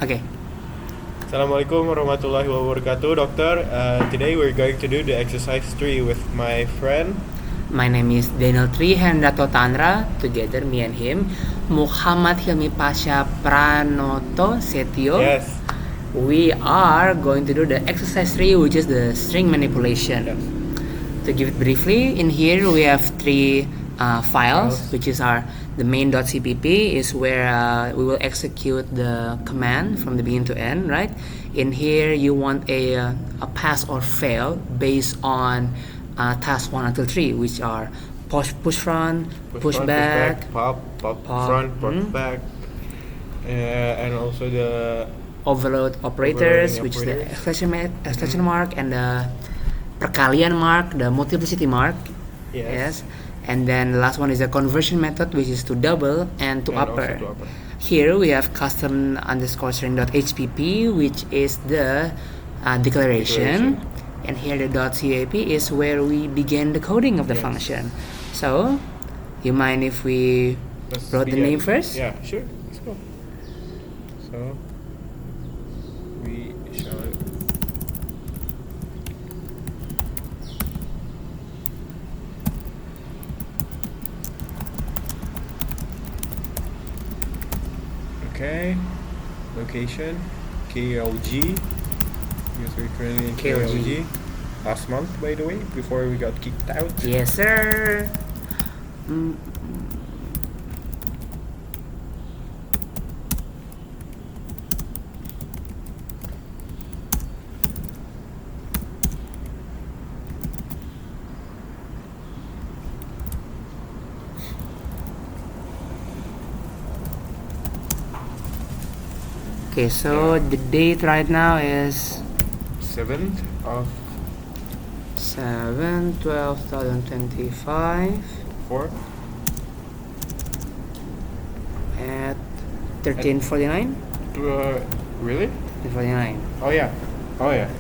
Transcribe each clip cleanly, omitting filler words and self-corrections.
Okay. Assalamualaikum warahmatullahi wabarakatuh, Doctor. Today we're going to do the exercise 3 with my friend. My name is Daniel Trihendrato Tanra. Together, me and him, Muhammad Hilmi Pasha Pranoto Setio. Yes. We are going to do the exercise 3, which is the string manipulation. Yes. To give it briefly, in here we have three files, which is the main.cpp is where we will execute the command from the beginning to end, right? In here you want a pass or fail based on task 1 until 3, which are push front, push back, pop front, pop back, and also the overload operators, overloading which is the operators. exclamation mark, and the perkalian mark, the multiplicity mark. Yes. And then the last one is the conversion method, which is to double and to And also upper. to upper. Here we have custom underscore string.hpp, which is the declaration. And here the .cap is where we begin the coding of the Yes. function. So, you mind if we Let's wrote the begin. name first? Yeah, sure. Let's go. So we shall. Okay. Location KLG. Because we're currently in KLG. Last month, by the way, before we got kicked out. Yes, sir. Okay, so the date right now is 7th of 7/12/2025 4. at 13:49. Really? 13:49. Oh yeah. Oh yeah.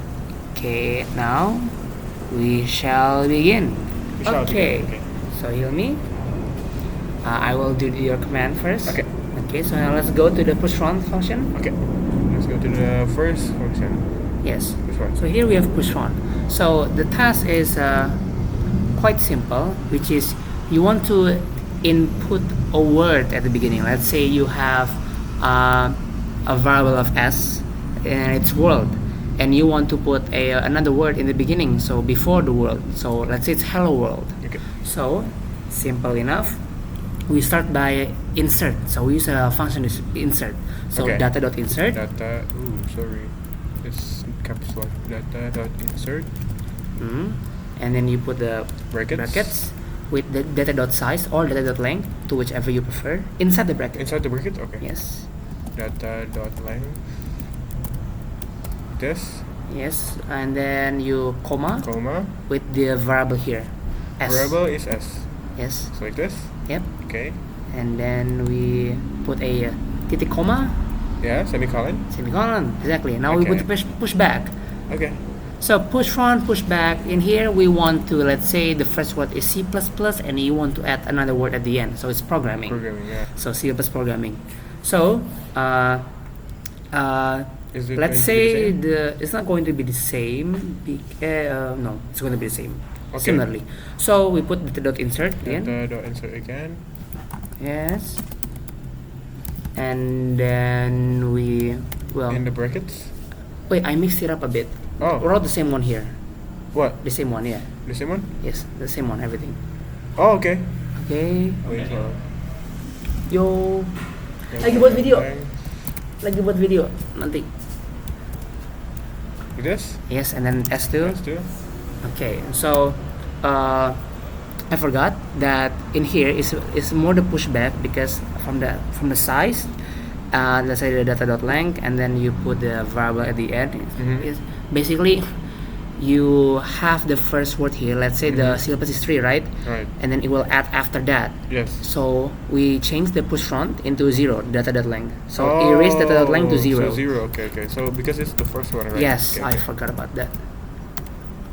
Okay, now we shall begin. We shall Okay. begin. So Hilmi, I will do your command first. Okay. Okay, so now let's go to the push front function. Okay. Let's go to the first function. Yes. Which one? So here we have push front. So the task is quite simple, which is you want to input a word at the beginning. Let's say you have a variable of s and it's world, and you want to put another word in the beginning, so before the world. So let's say it's hello world. Okay. So simple enough. We start by insert. So we use a function is insert. So Okay. data.insert. Data. Ooh, sorry. It's caps lock. Data.insert. And then you put the brackets with the data.size or data.length, to whichever you prefer, inside the bracket. Inside the bracket. Okay. Yes. Data.length. This. Yes. And then you comma Comma. with the variable here. S. Variable is s. Yes. So like this. Yep. Okay. And then we put a titik comma, Yeah. Semicolon. semicolon. Exactly. Now we Okay. put push back. Okay. So push front, push back. In here we want to, let's say the first word is C++, and you want to add another word at the end. So it's programming. Programming. Yeah. So C++ programming. So Is it let's going to be the say same? it's not going to be the same. No, it's going to be the same. Okay. Similarly. So we put the dot insert again. Data.insert again. Yes. And then we In the brackets. wait, I mixed it up a bit. Oh. Wrote the same one here. What? The same one, yeah. The same one? Yes, the same one, everything. Oh, okay. Okay. Wait, so. Yo, lagi buat video nanti. Like this? Yes, and then S2. Let's do. Okay, so I forgot that in here is more the pushback, because from the size, let's say the data.length, and then you put the variable at the end. Is basically you have the first word here. Let's say the syllabus is 3, right? Right. And then it will add after that. Yes. So we change the push front into 0, data.length. So erase data.length to 0. So 0. Okay. So because it's the first one, right? Yes, Okay, I okay. forgot about that.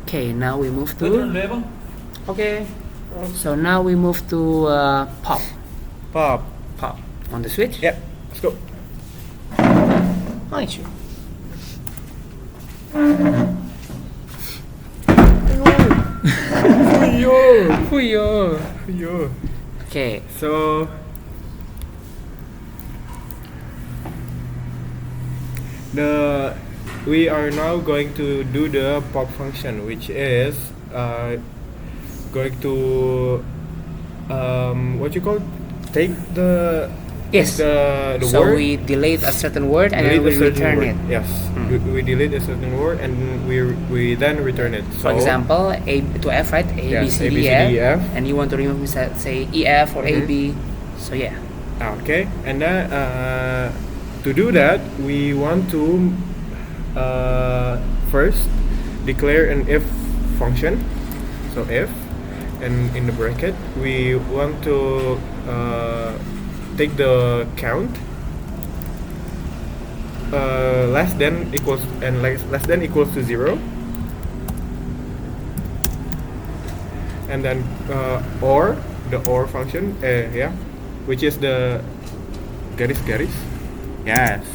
Okay, now we move to. Okay. So now we move to pop. Pop. Pop on the switch. Yep. Let's go. No issue. Yo. Okay. So we are now going to do the pop function, which is going to what you call take the Yes. the So word, we delete a certain word and delete then we a certain return word. it. Yes, we delete a certain word and we then return it. For example, A to F, right? A, Yeah, B, C, A, B, D, C, F, D, E, F. and you want to remove, say, E, F or A, B. So yeah. Okay, and then to do that, we want to first declare an if function. So if, and in the bracket, we want to take the count less than equals and less than equals to 0, and then or the or function, yeah, which is the garis. Yes.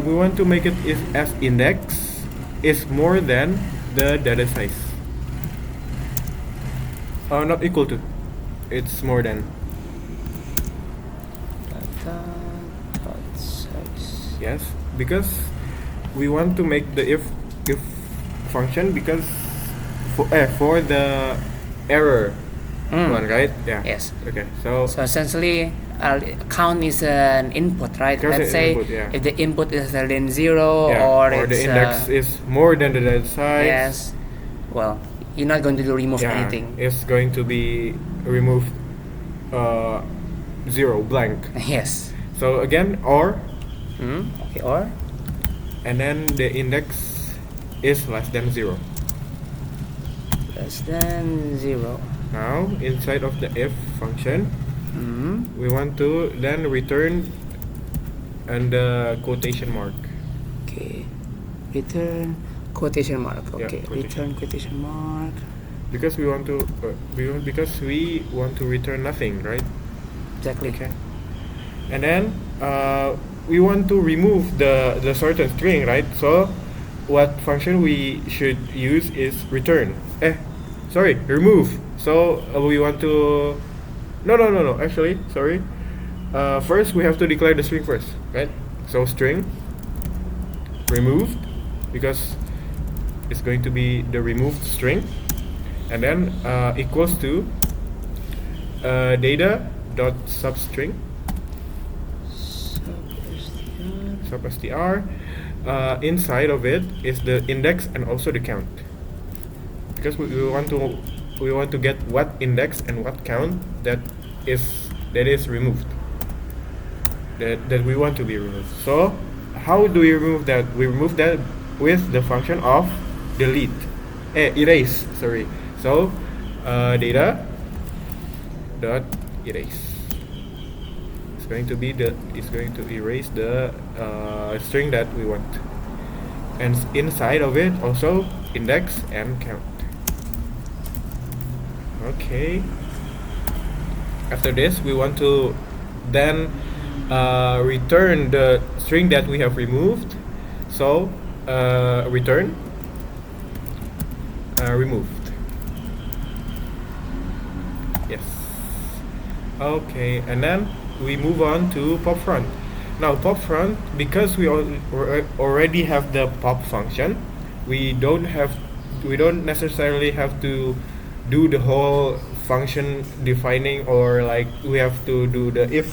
We want to make it as index is more than the data size. Not equal to. It's more than. Dot size. Yes, because we want to make the if function because for the error one, right? Yeah. Yes. Okay. So So essentially, count is an input, right? Count Let's is say input, yeah. if the input is less than 0 yeah, or the it's index is more than the data size. yes, well, you're not going to remove Yeah, anything. it's going to be removed 0 blank. Yes. So again, or, Okay, or and then the index is less than 0. less than 0. Now inside of the if function, Hmm. we want to then return and the quotation mark. Okay. Return quotation mark. Yeah, Okay. quotation. Return quotation mark. Because we want to return nothing, right? Exactly. Okay. And then we want to remove the certain string, right? So what function we should use is return. Remove. So we want to no. Actually, sorry. First we have to declare the string first, right? So string removed, because it's going to be the removed string, and then equals to data dot substring substr. Inside of it is the index and also the count, because we want to get what index and what count that is removed, that we want to be removed. So how do we remove that? We remove that with the function of delete, erase. Sorry. So data dot erase. It's going to erase the string that we want, and inside of it also index and count. Okay. After this, we want to then return the string that we have removed. So return removed. Yes. Okay, and then we move on to pop front. Now pop front, because we already have the pop function, we don't necessarily have to do the whole function defining, or like we have to do the if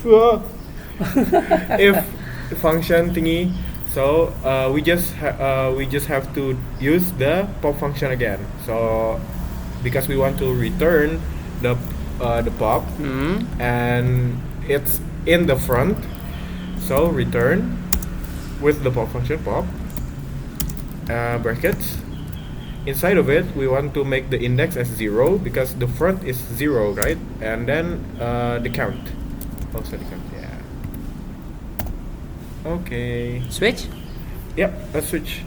function thingy. So we just have to use the pop function again. So because we want to return the pop, and it's in the front, so return with the pop function pop brackets. Inside of it, we want to make the index as 0 because the front is 0, right? And then the count, also the count. Yeah. Okay. Switch. Yep. Let's switch.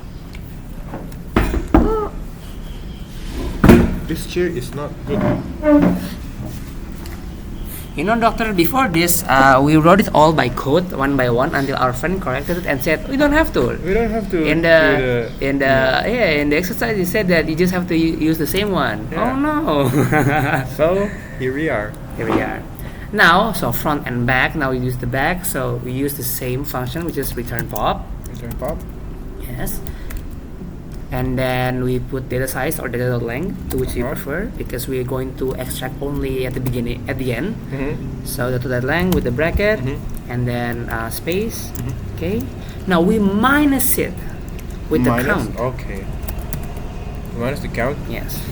This chair is not good. You know, doctor, before this, we wrote it all by code, one by one, until our friend corrected it and said, we don't have to. We don't have to In do in the exercise, you said that you just have to use the same one. Yeah. Oh no! So here we are. Here we are. Now, so front and back. Now we use the back. So we use the same function, which is return pop. Return pop. Yes. And then we put data size or data length, to which we prefer, because we are going to extract only at the beginning, at the end. So the data length with the bracket, and then space. Okay. Now we minus it with the count. Okay. Minus the count. Yes.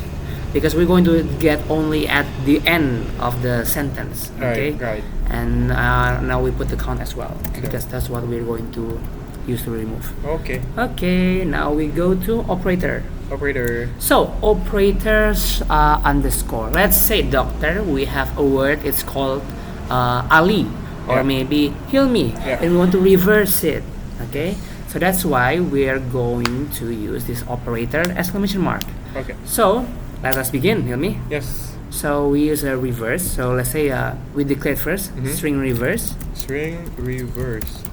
Because we're going to get only at the end of the sentence. Okay. Right. And now we put the count as well, because that's what we're going to use to remove. Okay. Okay, now we go to operator. Operator. So operators underscore. Let's say, doctor, we have a word. It's called Ali, or maybe Hilmi, and we want to reverse it. Okay, so that's why we are going to use this operator exclamation mark. Okay. So let us begin, Hilmi. Yes. So we use a reverse. So let's say we declare first string reverse. String reverse.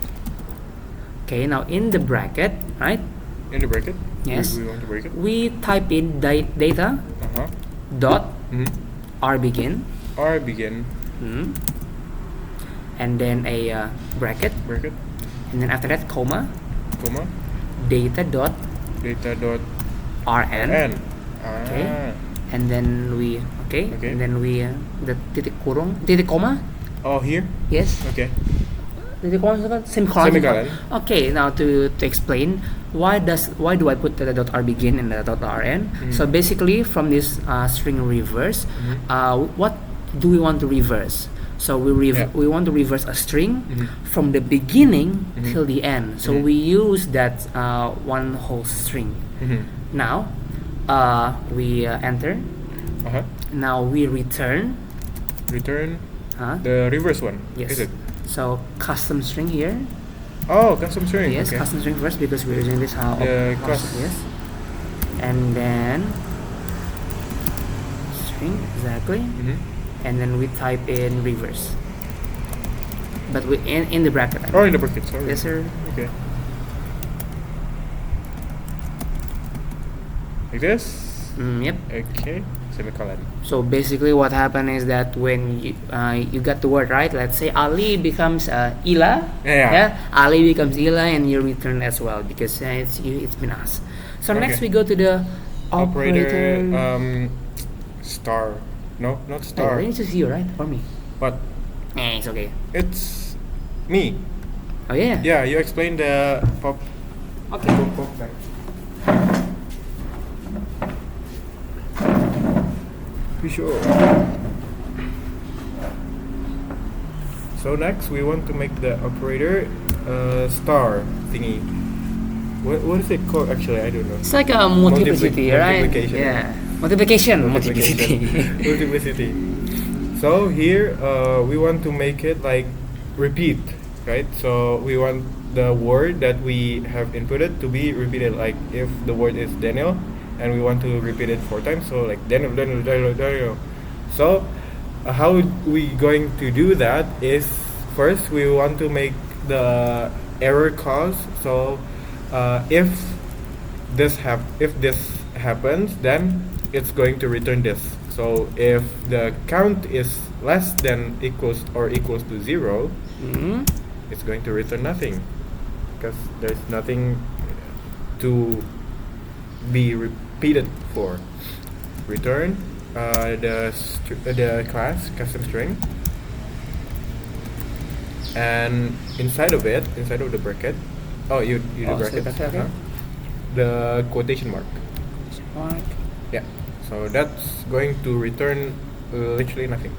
Okay, now in the bracket, right? In the bracket. Yes. We want to break it. We type in data dot r begin. R begin. And then a bracket. Bracket. And then after that, comma. Comma. Data dot rn. N. Okay. And then we And then we the titik kurung, titik comma. Oh, here. Yes. Okay. Semicolon. Okay, now to explain why do I put the .r begin and the .rn? So basically, from this string reverse, what do we want to reverse? So we want to reverse a string from the beginning till the end. So we use that one whole string. Now we enter. Now we return. Return. The reverse one. Yes. Is it? So custom string here. Oh, custom string. Yes, okay. custom string first because we're using this class. Yes. And then string exactly. And then we type in reverse. But we in the bracket. Oh, in the bracket. Sorry. Yes, sir. Okay. Like this. Yep. Okay. Semicolon. So basically, what happened is that when you got the word right, let's say Ali becomes Ila. Yeah. Ali becomes Ila, and you return as well because it's been us. So next we go to the operator. Star. No, not star. It's just you, right? Or me? What? It's okay. It's me. Oh yeah. Yeah, you explained the pop. Okay. Pop back. Be sure. So next we want to make the operator star thingy. What is it called actually? I don't know. It's like a multiplicity, right? Multiplication. Yeah. Multiplication. Multiplicity. So here we want to make it like repeat, right? So we want the word that we have inputted to be repeated. Like if the word is Daniel, and we want to repeat it 4 times, so like Daniel. So how we going to do that is first we want to make the error cause. So if this happens, then it's going to return this. So if the count is less than equals to 0, it's going to return nothing because there's nothing to be repeated for. Return the class custom string, and inside of the bracket, you do bracket, the quotation mark. Yeah, so that's going to return literally nothing.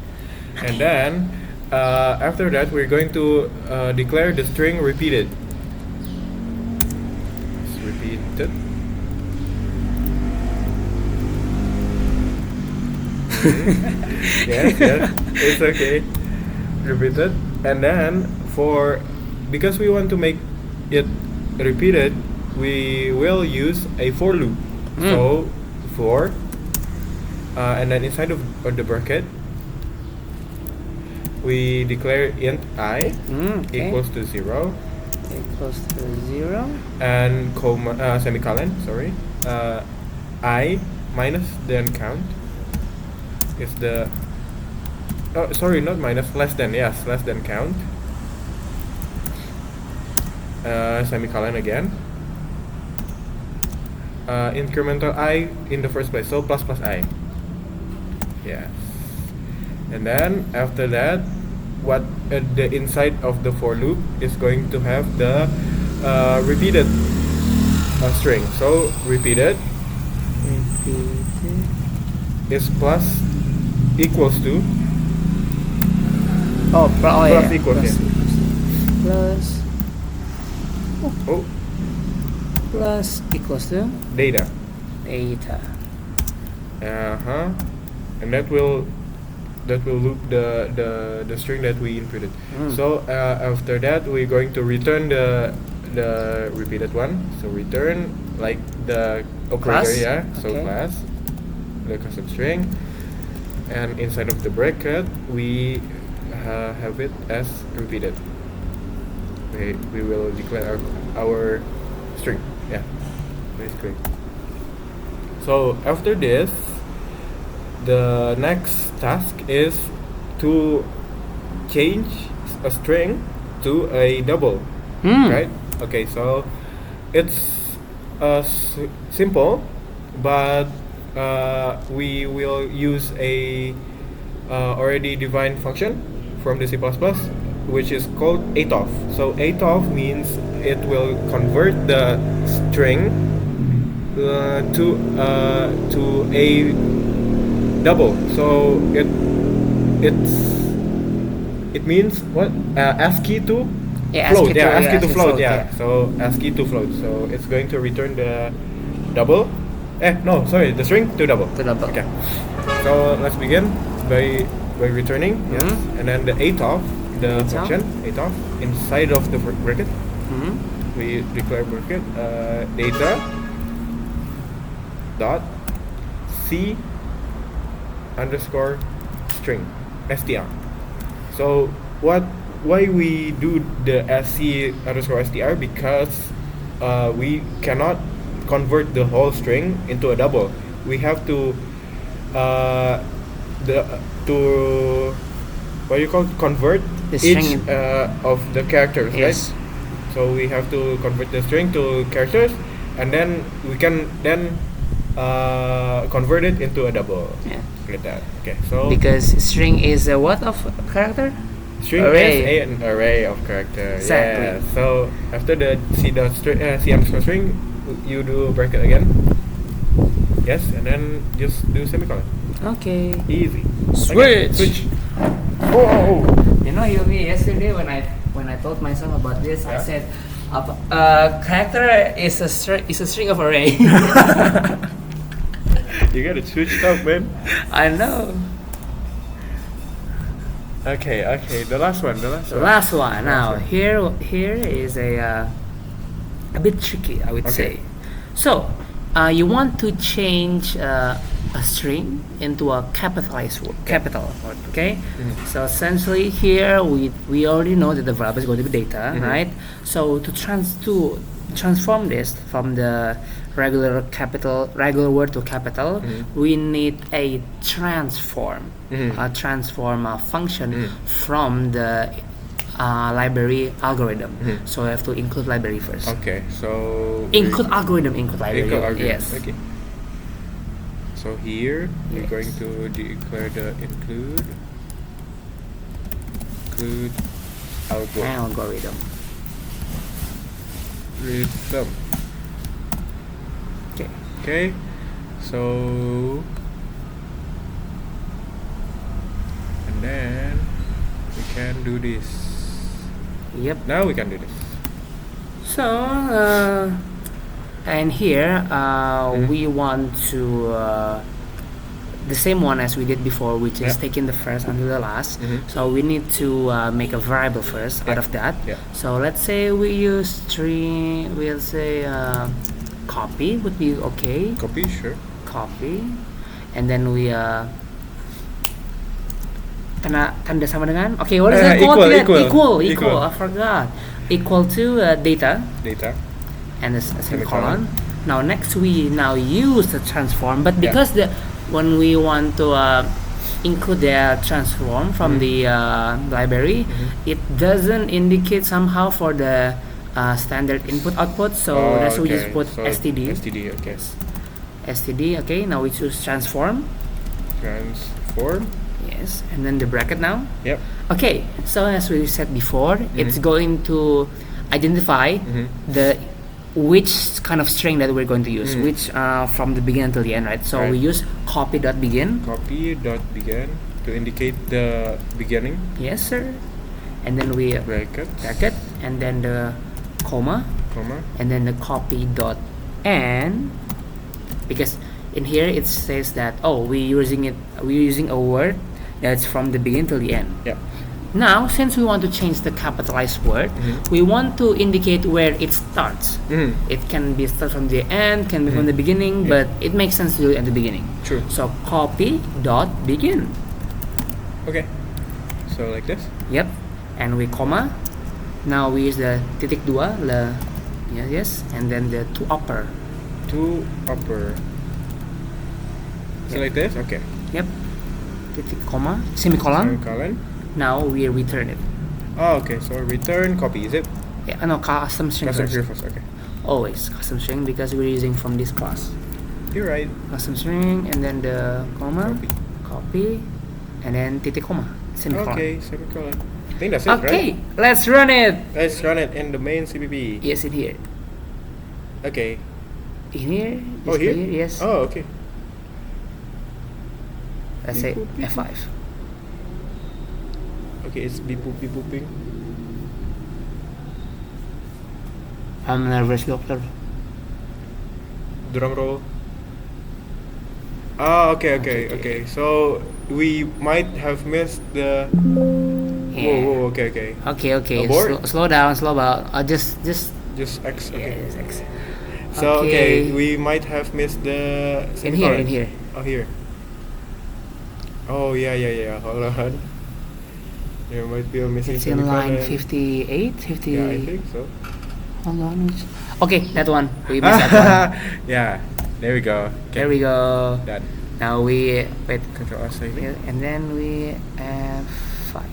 And then after that we're going to declare the string repeated. It's repeated. Yes, it's okay. Repeated. And then because we want to make it repeated, we will use a for loop. So for and then inside of the bracket we declare int I Okay. equals to 0 Equals to 0. and semicolon, sorry, I minus then count is the, oh sorry, not minus, less than, yes, less than count, semicolon again, incremental I in the first place, so plus plus I, yes, and then after that, what the inside of the for loop is going to have the repeated string. So repeated is plus equals to plus equals, plus, yeah. plus Oh, plus equals to data. data. And that will loop the string that we inputted. So after that, we're going to return the repeated one. So return like the operator, Class? yeah. So Okay. class, the custom string, and inside of the bracket we have it as repeated. We will declare our string, yeah, basically. So after this, the next task is to change a string to a double, right? Okay, so it's simple, but we will use a already defined function from the C++, which is called atof. So atof means it will convert the string to a double. So it means what? ASCII to Yeah, float. ASCII to- Yeah, ASCII yeah, to ASCII float. float, Yeah. yeah. So ASCII to float. So it's going to return the double. No, sorry, the string to double. To double. Okay. So let's begin by returning. Yes. Mhm. And then the atof, the Atof. function atof inside of the bracket. Mm-hmm. We declare bracket data dot c underscore string str. So why we do the sc underscore str? Because we cannot convert the whole string into a double. We have to what you call convert The each string. of the characters, Yes. right? So we have to convert the string to characters, and then we can then convert it into a double. Yeah. Like that. Okay. So Because string is a what of character? string array. is an array of characters. Exactly. Yeah. So after the c underscore string, you do bracket again. Yes, and then just do semicolon. Okay. Easy. Switch. Okay, switch. Oh. You know, yesterday when I told myself about this, I Yeah. said, character is a string of array. You got it switched up, man. I know. Okay. The last one. The last one. Now one. here is a bit tricky, I would Okay. say. So, you want to change a string into a capitalized word, capital. Okay. So essentially here we already know that the variable is going to be data, right? So to transform this from the regular word to capital, we need a transform function from the library algorithm. So we have to include library first. Okay, so Include algorithm, include library. Include algorithm. Yes. Okay. So here we're Yes. going to declare the include algorithm. Algorithm. Okay. Okay, so and then we can do this. Yep. Now we can do this. So, and here we want to the same one as we did before, which is Yeah. taking the first until the last. Mhm. So we need to make a variable first out Yeah. of that. Yeah. So let's say we use string. We'll say copy would be okay. Copy, sure. Copy, and then we tanda sama dengan. Okay, what is that called again? Equal. I forgot. Equal to data Data. and a semicolon. Now next we now use the transform, but because when we want to include the transform from the library, it doesn't indicate somehow for the standard input output. So that's why we just put std. Std. Okay. Std. Okay. Now we choose transform. Transform. Yes, and then the bracket now. Yep. Okay, so as we said before, it's going to identify the which kind of string that we're going to use, which from the beginning till the end, right? So we use copy.begin. Copy.begin to indicate the beginning. Yes, sir. And then we bracket, and then the comma, and then the copy.end, because in here it says that we're using a word that's from the beginning till the end. Yeah. Now, since we want to change the capitalized word, we want to indicate where it starts. It can be start from the end, can be from the beginning, but it makes sense to do it at the beginning. True. So copy.begin. Okay. So like this. Yep. And we comma. Now we use the titik dua, yes, and then the to upper. To upper. So like this. Okay. Yep. Titik comma semicolon. Semicolon. Now we return it. Oh, okay. So return copy, is it? Yeah, no, custom string Custom first. string first. Okay. Always custom string because we're using from this class. You're right. Custom string and then the comma, copy, and then titik comma semicolon. Okay, semicolon. I think that's it, right? Okay, let's run it. Let's run it in the main CPP. Yes, in here. Okay. In here. Oh, here? Yes. Oh, okay. Let's say F5. Okay, it's beep booping. I'm nervous, doctor. Drum roll. Ah, okay. So we might have missed the. Yeah. Whoa, okay. Okay. Abort? Slow down. Just X. yeah, Okay. just X. So okay, we might have missed the. In here. Oh, here. Oh yeah. Hold on. There might be a missing. It's in line semicolon. 58, 50. Yeah, I think so. Hold on. Okay, that one. We missed that one. Yeah, there we go. Okay. There we go. Done. Now we wait. Control S, I think. And then we F5.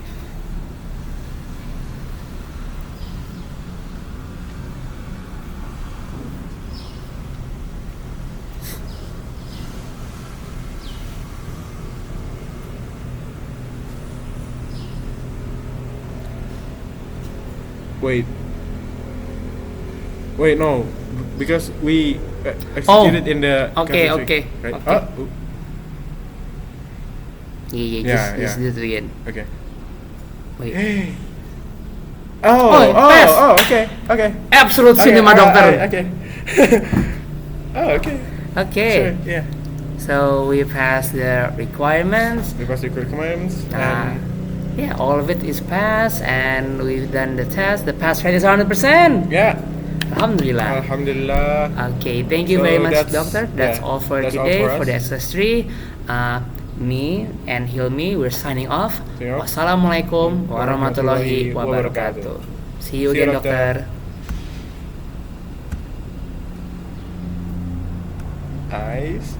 Wait, no, because we executed in the. Okay. Right? Okay. Oh. Yeah. Just do it again. Okay. Wait. Oh, okay. Absolute cinema, doctor. Okay. Okay. Okay. Sure, yeah. So we passed the requirements. Because the requirements and Yeah, all of it is passed, and we've done the test. The pass rate is 100%. yeah. Alhamdulillah. Alhamdulillah. Okay, thank you So very much, that's- doctor. That's yeah, all for that's all today for for the us. SS3. Me and Hilmi, we're signing off. Signing off. Wassalamualaikum warahmatullahi wabarakatuh. See you again, doctor. Nice.